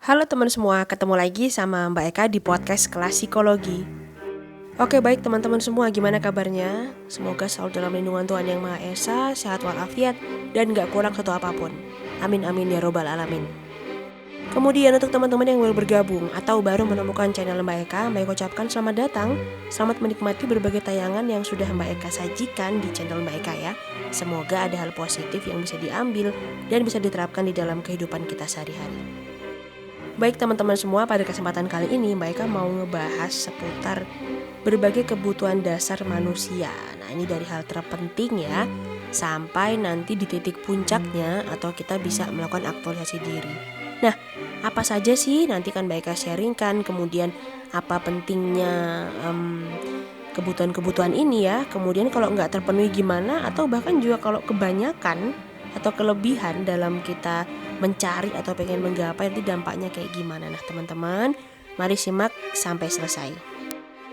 Halo teman semua, ketemu lagi sama Mbak Eka di podcast Kelas Psikologi. Oke baik teman-teman semua, gimana kabarnya? Semoga selalu dalam lindungan Tuhan Yang Maha Esa, sehat walafiat, dan gak kurang satu apapun. Amin amin ya robbal alamin. Kemudian untuk teman-teman yang baru bergabung atau baru menemukan channel Mbak Eka, Mbak Eka ucapkan selamat datang. Selamat menikmati berbagai tayangan yang sudah Mbak Eka sajikan di channel Mbak Eka ya. Semoga ada hal positif yang bisa diambil dan bisa diterapkan di dalam kehidupan kita sehari-hari. Baik teman-teman semua, pada kesempatan kali ini Mbak Eka mau ngebahas seputar berbagai kebutuhan dasar manusia. Nah ini dari hal terpenting ya, sampai nanti di titik puncaknya atau kita bisa melakukan aktualisasi diri. Nah apa saja sih nanti kan Mbak Eka sharingkan, kemudian apa pentingnya kebutuhan-kebutuhan ini ya. Kemudian kalau nggak terpenuhi gimana, atau bahkan juga kalau kebanyakan atau kelebihan dalam kita mencari atau pengen menggapai nanti dampaknya kayak gimana. Nah teman-teman, mari simak sampai selesai.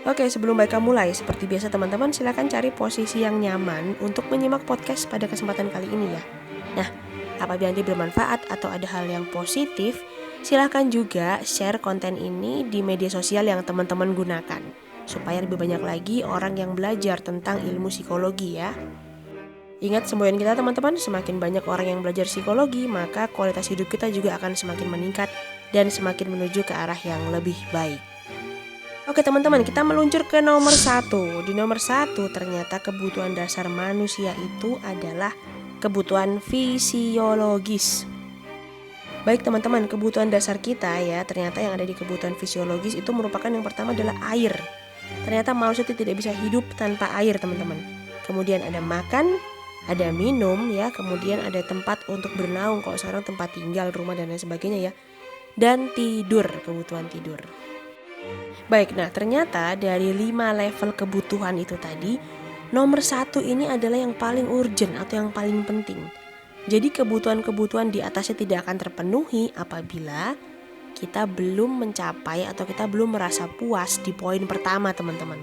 Oke, sebelum mereka mulai, seperti biasa teman-teman silakan cari posisi yang nyaman untuk menyimak podcast pada kesempatan kali ini ya. Nah, apabila nanti bermanfaat atau ada hal yang positif, silakan juga share konten ini di media sosial yang teman-teman gunakan, supaya lebih banyak lagi orang yang belajar tentang ilmu psikologi ya. Ingat semboyan kita teman-teman, semakin banyak orang yang belajar psikologi, maka kualitas hidup kita juga akan semakin meningkat dan semakin menuju ke arah yang lebih baik. Oke teman-teman, kita meluncur ke nomor 1. Di nomor 1 ternyata kebutuhan dasar manusia itu adalah kebutuhan fisiologis. Baik teman-teman, kebutuhan dasar kita ya, ternyata yang ada di kebutuhan fisiologis itu merupakan yang pertama adalah air. Ternyata manusia tidak bisa hidup tanpa air teman-teman. Kemudian ada makan, ada minum ya, kemudian ada tempat untuk bernaung kalau sekarang tempat tinggal, rumah dan lain sebagainya ya. Dan tidur, kebutuhan tidur. Baik, nah ternyata dari 5 level kebutuhan itu tadi, nomor 1 ini adalah yang paling urgent atau yang paling penting. Jadi kebutuhan-kebutuhan di atasnya tidak akan terpenuhi apabila kita belum mencapai atau kita belum merasa puas di poin pertama teman-teman.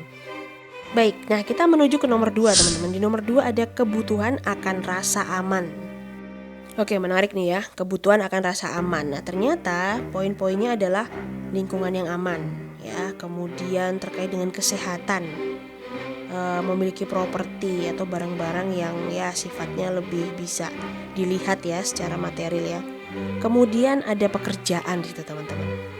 Baik, nah kita menuju ke nomor 2 teman-teman. Di nomor 2 ada kebutuhan akan rasa aman. Oke, menarik nih ya, kebutuhan akan rasa aman. Nah ternyata poin-poinnya adalah lingkungan yang aman ya, kemudian terkait dengan kesehatan, memiliki properti atau barang-barang yang ya sifatnya lebih bisa dilihat ya secara material ya. Kemudian ada pekerjaan di situ teman-teman.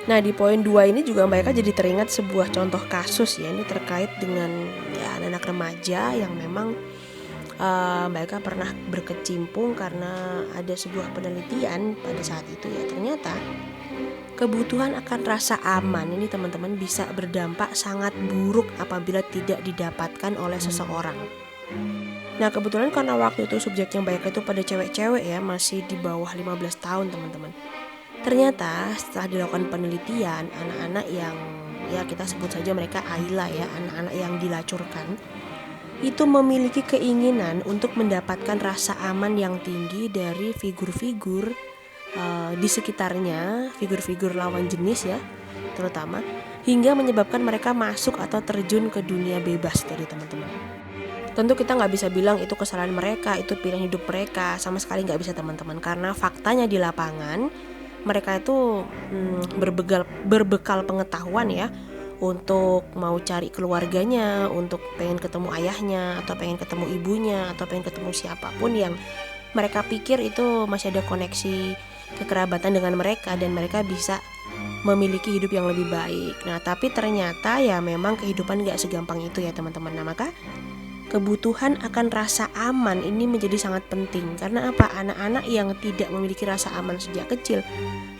Nah di poin 2 ini juga Mbak Eka jadi teringat sebuah contoh kasus ya, ini terkait dengan ya anak remaja yang memang Mbak Eka pernah berkecimpung karena ada sebuah penelitian pada saat itu ya, ternyata kebutuhan akan rasa aman ini teman-teman bisa berdampak sangat buruk apabila tidak didapatkan oleh seseorang. Nah kebetulan karena waktu itu subjeknya Mbak Eka itu pada cewek-cewek ya, masih di bawah 15 tahun teman-teman. Ternyata setelah dilakukan penelitian, anak-anak yang ya kita sebut saja mereka Aila ya, anak-anak yang dilacurkan, itu memiliki keinginan untuk mendapatkan rasa aman yang tinggi dari figur-figur di sekitarnya, figur-figur lawan jenis ya terutama, hingga menyebabkan mereka masuk atau terjun ke dunia bebas dari teman-teman. Tentu kita nggak bisa bilang itu kesalahan mereka, itu pilihan hidup mereka, sama sekali nggak bisa teman-teman, karena faktanya di lapangan mereka itu berbekal pengetahuan ya, untuk mau cari keluarganya, untuk pengen ketemu ayahnya, atau pengen ketemu ibunya, atau pengen ketemu siapapun yang mereka pikir itu masih ada koneksi kekerabatan dengan mereka dan mereka bisa memiliki hidup yang lebih baik. Nah tapi ternyata ya memang kehidupan gak segampang itu ya teman-teman. Nah maka kebutuhan akan rasa aman ini menjadi sangat penting. Karena apa? Anak-anak yang tidak memiliki rasa aman sejak kecil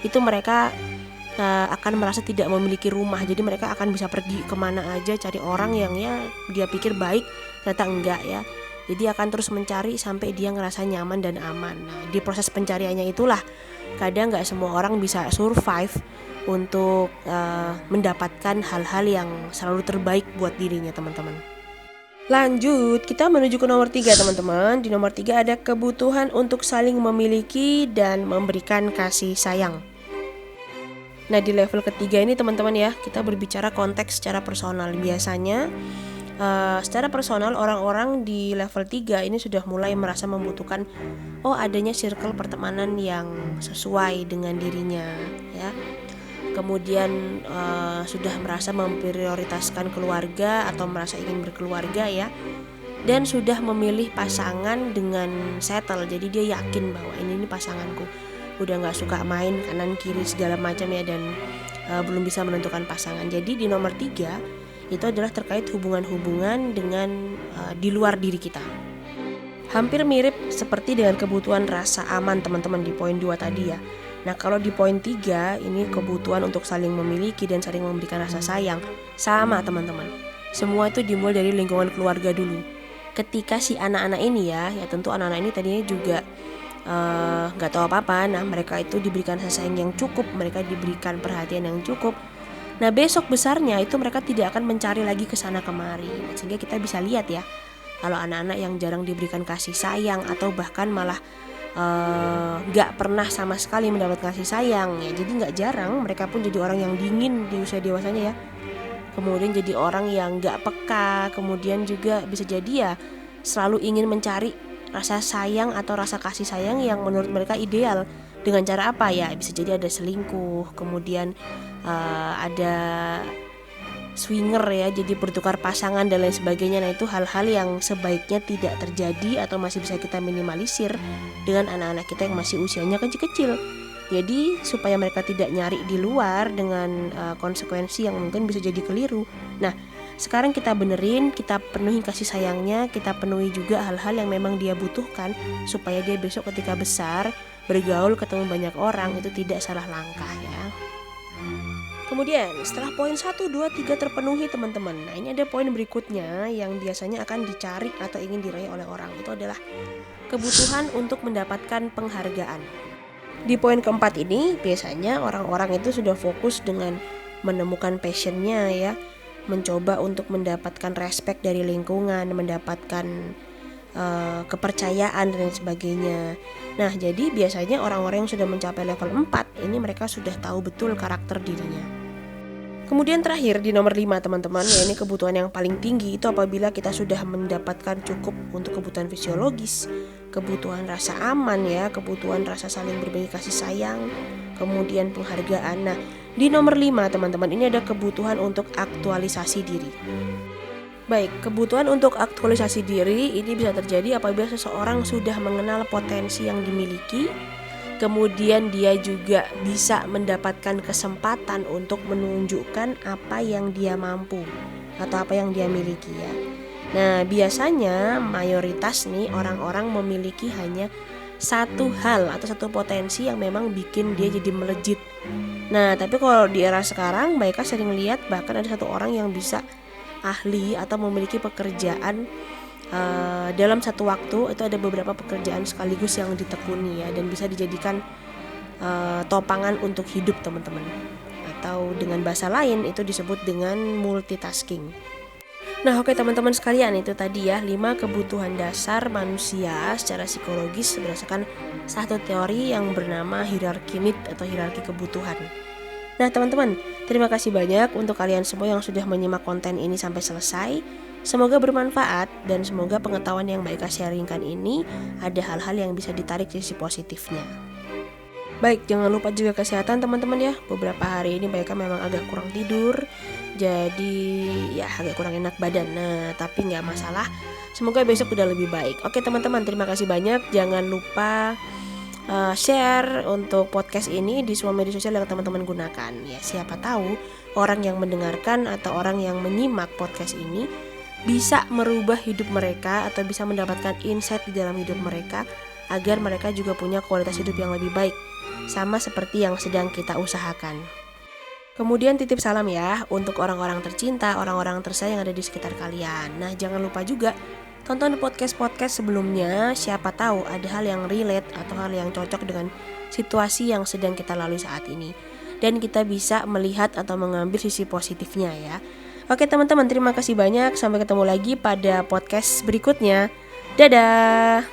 itu mereka akan merasa tidak memiliki rumah. Jadi mereka akan bisa pergi kemana aja, cari orang yang ya dia pikir baik, ternyata enggak ya. Jadi akan terus mencari sampai dia ngerasa nyaman dan aman. Nah di proses pencariannya itulah kadang gak semua orang bisa survive untuk mendapatkan hal-hal yang selalu terbaik buat dirinya teman-teman. Lanjut, kita menuju ke nomor 3 teman-teman. Di nomor 3 ada kebutuhan untuk saling memiliki dan memberikan kasih sayang. Nah di level ketiga ini teman-teman ya, kita berbicara konteks secara personal. Biasanya secara personal orang-orang di level 3 ini sudah mulai merasa membutuhkan adanya circle pertemanan yang sesuai dengan dirinya ya. Kemudian sudah merasa memprioritaskan keluarga atau merasa ingin berkeluarga ya, dan sudah memilih pasangan dengan settle. Jadi dia yakin bahwa ini pasanganku, udah gak suka main kanan kiri segala macam ya, dan belum bisa menentukan pasangan. Jadi di nomor 3 itu adalah terkait hubungan-hubungan dengan di luar diri kita. Hampir mirip seperti dengan kebutuhan rasa aman teman-teman di poin 2 tadi ya. Nah kalau di poin 3 ini kebutuhan untuk saling memiliki dan saling memberikan rasa sayang. Sama teman-teman, semua itu dimulai dari lingkungan keluarga dulu. Ketika si anak-anak ini ya tentu anak-anak ini tadinya juga gak tahu apa-apa. Nah mereka itu diberikan rasa sayang yang cukup, mereka diberikan perhatian yang cukup. Nah besok besarnya itu mereka tidak akan mencari lagi kesana kemari. Sehingga kita bisa lihat ya, kalau anak-anak yang jarang diberikan kasih sayang atau bahkan malah gak pernah sama sekali mendapat kasih sayang ya, jadi gak jarang mereka pun jadi orang yang dingin di usia dewasanya ya. Kemudian jadi orang yang gak peka, kemudian juga bisa jadi ya selalu ingin mencari rasa sayang atau rasa kasih sayang yang menurut mereka ideal. Dengan cara apa ya? Bisa jadi ada selingkuh, kemudian ada swinger ya, jadi bertukar pasangan dan lain sebagainya. Nah itu hal-hal yang sebaiknya tidak terjadi atau masih bisa kita minimalisir dengan anak-anak kita yang masih usianya kecil-kecil. Jadi supaya mereka tidak nyari di luar dengan konsekuensi yang mungkin bisa jadi keliru. Nah sekarang kita benerin, kita penuhi kasih sayangnya, kita penuhi juga hal-hal yang memang dia butuhkan, supaya dia besok ketika besar bergaul ketemu banyak orang itu tidak salah langkah ya. Kemudian setelah poin 1, 2, 3 terpenuhi teman-teman, nah ini ada poin berikutnya yang biasanya akan dicari atau ingin diraih oleh orang. Itu adalah kebutuhan untuk mendapatkan penghargaan. Di poin keempat ini biasanya orang-orang itu sudah fokus dengan menemukan passionnya ya, mencoba untuk mendapatkan respect dari lingkungan, mendapatkan kepercayaan dan sebagainya. Nah jadi biasanya orang-orang yang sudah mencapai level 4 ini mereka sudah tahu betul karakter dirinya. Kemudian terakhir di nomor 5 teman-teman, ya ini kebutuhan yang paling tinggi itu apabila kita sudah mendapatkan cukup untuk kebutuhan fisiologis, kebutuhan rasa aman ya, kebutuhan rasa saling berbagi kasih sayang, kemudian penghargaan. Nah di nomor 5 teman-teman ini ada kebutuhan untuk aktualisasi diri. Baik, kebutuhan untuk aktualisasi diri ini bisa terjadi apabila seseorang sudah mengenal potensi yang dimiliki, kemudian dia juga bisa mendapatkan kesempatan untuk menunjukkan apa yang dia mampu atau apa yang dia miliki ya. Nah biasanya mayoritas nih orang-orang memiliki hanya satu hal atau satu potensi yang memang bikin dia jadi melejit. Nah tapi kalau di era sekarang mereka sering lihat bahkan ada satu orang yang bisa ahli atau memiliki pekerjaan dalam satu waktu, itu ada beberapa pekerjaan sekaligus yang ditekuni ya, dan bisa dijadikan topangan untuk hidup teman-teman, atau dengan bahasa lain itu disebut dengan multitasking. Nah oke teman-teman sekalian, itu tadi ya 5 kebutuhan dasar manusia secara psikologis berdasarkan satu teori yang bernama hierarki need atau hierarki kebutuhan. Nah teman-teman, terima kasih banyak untuk kalian semua yang sudah menyimak konten ini sampai selesai. Semoga bermanfaat dan semoga pengetahuan yang Mbak Ika sharingkan ini ada hal-hal yang bisa ditarik sisi positifnya. Baik, jangan lupa juga kesehatan teman-teman ya. Beberapa hari ini Mbak Ika memang agak kurang tidur, jadi ya agak kurang enak badan. Nah tapi gak masalah, semoga besok udah lebih baik. Oke teman-teman, terima kasih banyak. Jangan lupa share untuk podcast ini di semua media sosial yang teman-teman gunakan ya. Siapa tahu orang yang mendengarkan atau orang yang menyimak podcast ini bisa merubah hidup mereka atau bisa mendapatkan insight di dalam hidup mereka agar mereka juga punya kualitas hidup yang lebih baik, sama seperti yang sedang kita usahakan. Kemudian titip salam ya untuk orang-orang tercinta, orang-orang tersayang yang ada di sekitar kalian. Nah jangan lupa juga tonton podcast-podcast sebelumnya, siapa tahu ada hal yang relate atau hal yang cocok dengan situasi yang sedang kita lalui saat ini, dan kita bisa melihat atau mengambil sisi positifnya ya. Oke teman-teman, terima kasih banyak. Sampai ketemu lagi pada podcast berikutnya. Dadah.